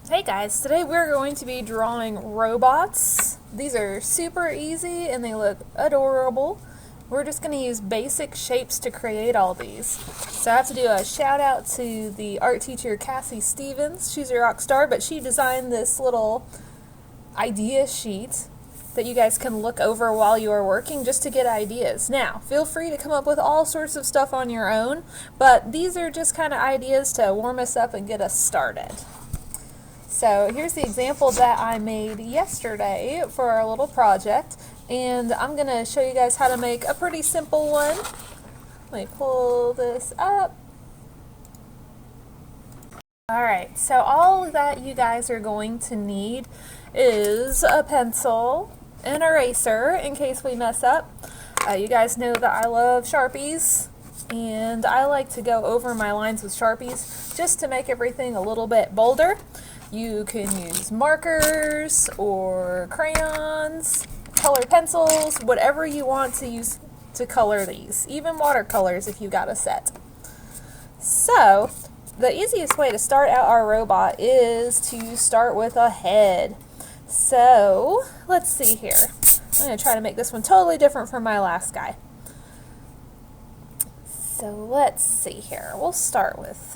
Hey guys, today we're going to be drawing robots. These are super easy and they look adorable. We're just going to use basic shapes to create all these. So I have to do a shout out to the art teacher Cassie Stephens. She's a rock star, but she designed this little idea sheet that you guys can look over while you are working just to get ideas. Now, feel free to come up with all sorts of stuff on your own, but these are just kind of ideas to warm us up and get us started. So here's the example that I made yesterday for our little project, and I'm going to show you guys how to make a pretty simple one. Let me pull this up. Alright, so all that you guys are going to need is a pencil, an eraser in case we mess up. You guys know that I love Sharpies, and I like to go over my lines with Sharpies just to make everything a little bit bolder. You can use markers or crayons, colored pencils, whatever you want to use to color these, even watercolors if you got a set. So, the easiest way to start out our robot is to start with a head. So, let's see here. I'm going to try to make this one totally different from my last guy. So, let's see here. We'll start with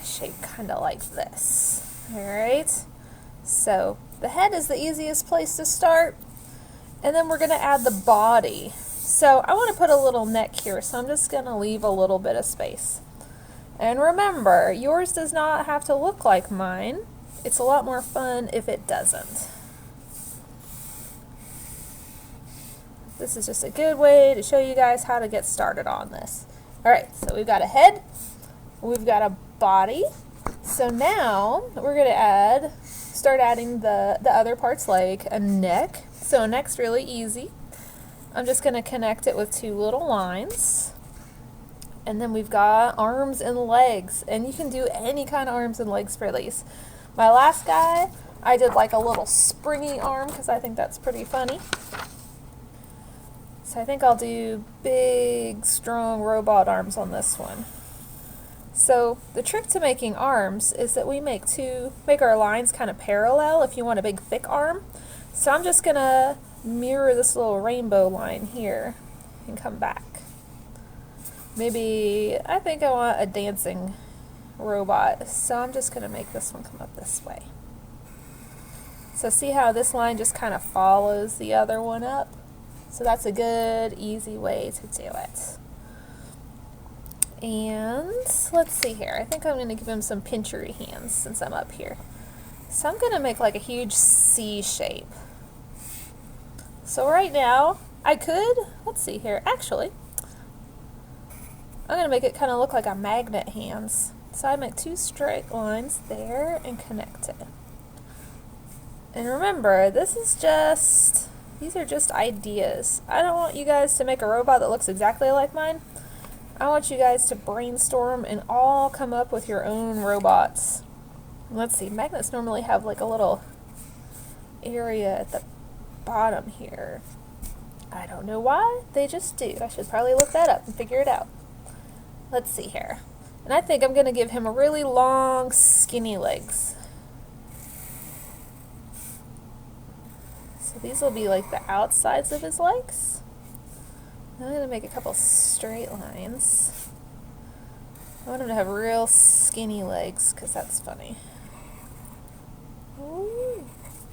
shape kind of like this. Alright, so the head is the easiest place to start, and then we're going to add the body. So I want to put a little neck here, so I'm just going to leave a little bit of space. And remember, yours does not have to look like mine. It's a lot more fun if it doesn't. This is just a good way to show you guys how to get started on this. Alright, so we've got a head, we've got a body. So now we're going to start adding the other parts like a neck. So a neck's really easy. I'm just going to connect it with two little lines. And then we've got arms and legs. And you can do any kind of arms and legs for these. My last guy, I did like a little springy arm because I think that's pretty funny. So I think I'll do big, strong robot arms on this one. So the trick to making arms is that we make our lines kind of parallel if you want a big thick arm. So I'm just going to mirror this little rainbow line here and come back. Maybe, I think I want a dancing robot, so I'm just going to make this one come up this way. So see how this line just kind of follows the other one up? So that's a good, easy way to do it. And let's see here. I think I'm going to give him some pinchery hands since I'm up here. So I'm going to make like a huge C shape. So right now, I could, let's see here, actually, I'm going to make it kind of look like a magnet hands. So I make two straight lines there and connect it. And remember, these are just ideas. I don't want you guys to make a robot that looks exactly like mine. I want you guys to brainstorm and all come up with your own robots. Let's see, magnets normally have like a little area at the bottom here. I don't know why, they just do. I should probably look that up and figure it out. Let's see here. And I think I'm going to give him a really long, skinny legs. So these will be like the outsides of his legs. I'm going to make a couple straight lines. I want him to have real skinny legs because that's funny. Ooh.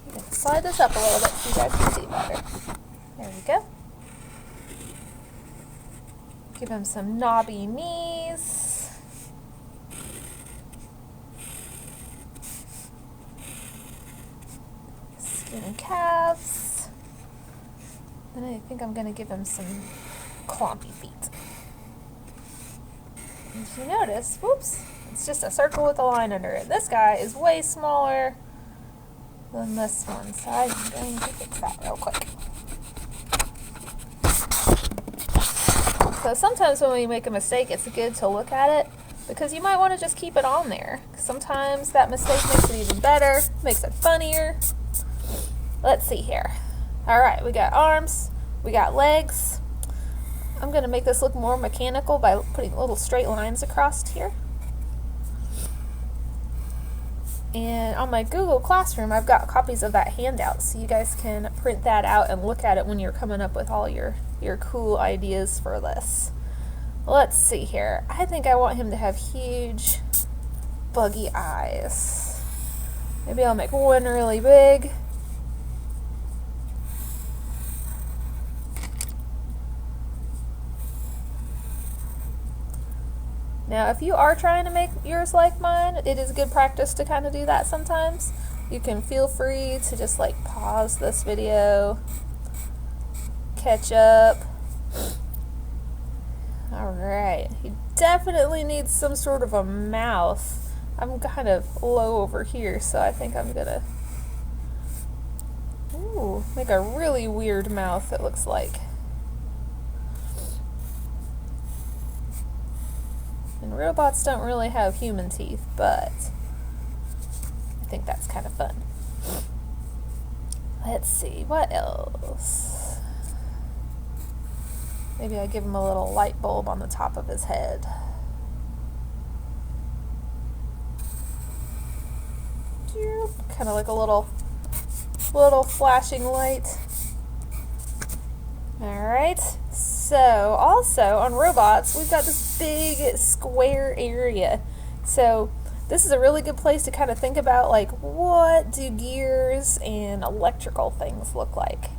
I'm going to slide this up a little bit so you guys can see better. There we go. Give him some knobby knees. Skinny calves. And I think I'm going to give him some clompy feet. If you notice, whoops, it's just a circle with a line under it. This guy is way smaller than this one, so I'm going to fix that real quick. So sometimes when we make a mistake, it's good to look at it because you might want to just keep it on there. Sometimes that mistake makes it even better, makes it funnier. Let's see here. Alright, we got arms, we got legs. I'm going to make this look more mechanical by putting little straight lines across here. And on my Google Classroom, I've got copies of that handout, so you guys can print that out and look at it when you're coming up with all your cool ideas for this. Let's see here. I think I want him to have huge, buggy eyes. Maybe I'll make one really big. Now, if you are trying to make yours like mine, it is good practice to kind of do that sometimes. You can feel free to just like pause this video, catch up. Alright, he definitely needs some sort of a mouth. I'm kind of low over here, so I think I'm gonna make a really weird mouth, it looks like. And robots don't really have human teeth, but I think that's kind of fun. Let's see, what else? Maybe I give him a little light bulb on the top of his head. Kind of like a little flashing light. Alright, so also on robots, we've got this big square area. So this is a really good place to kind of think about, like, what do gears and electrical things look like?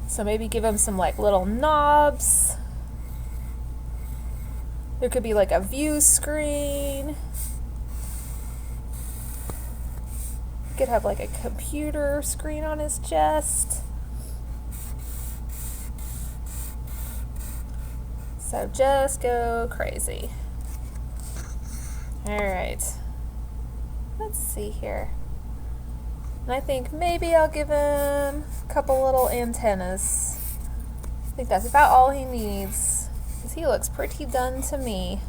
So maybe give them some like little knobs. There could be like a view screen. You could have like a computer screen on his chest. So just go crazy. Alright. Let's see here. And I think maybe I'll give him a couple little antennas. I think that's about all he needs, because he looks pretty done to me.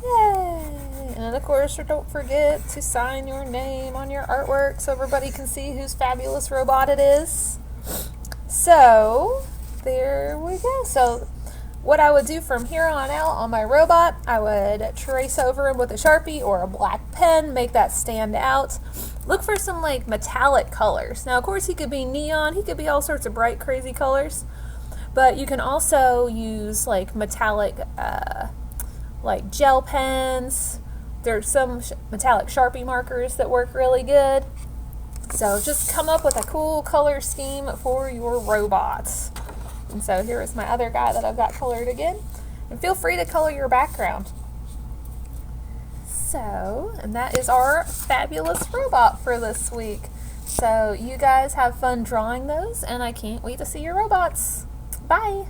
Yay! And of course, don't forget to sign your name on your artwork so everybody can see whose fabulous robot it is. So, there we go. So, what I would do from here on out on my robot, I would trace over him with a Sharpie or a black pen, make that stand out. Look for some like metallic colors. Now, of course, he could be neon, he could be all sorts of bright, crazy colors, but you can also use like metallic, like gel pens. There's some metallic Sharpie markers that work really good. So just come up with a cool color scheme for your robots. And so here is my other guy that I've got colored again. And feel free to color your background. So, and that is our fabulous robot for this week. So you guys have fun drawing those, and I can't wait to see your robots. Bye!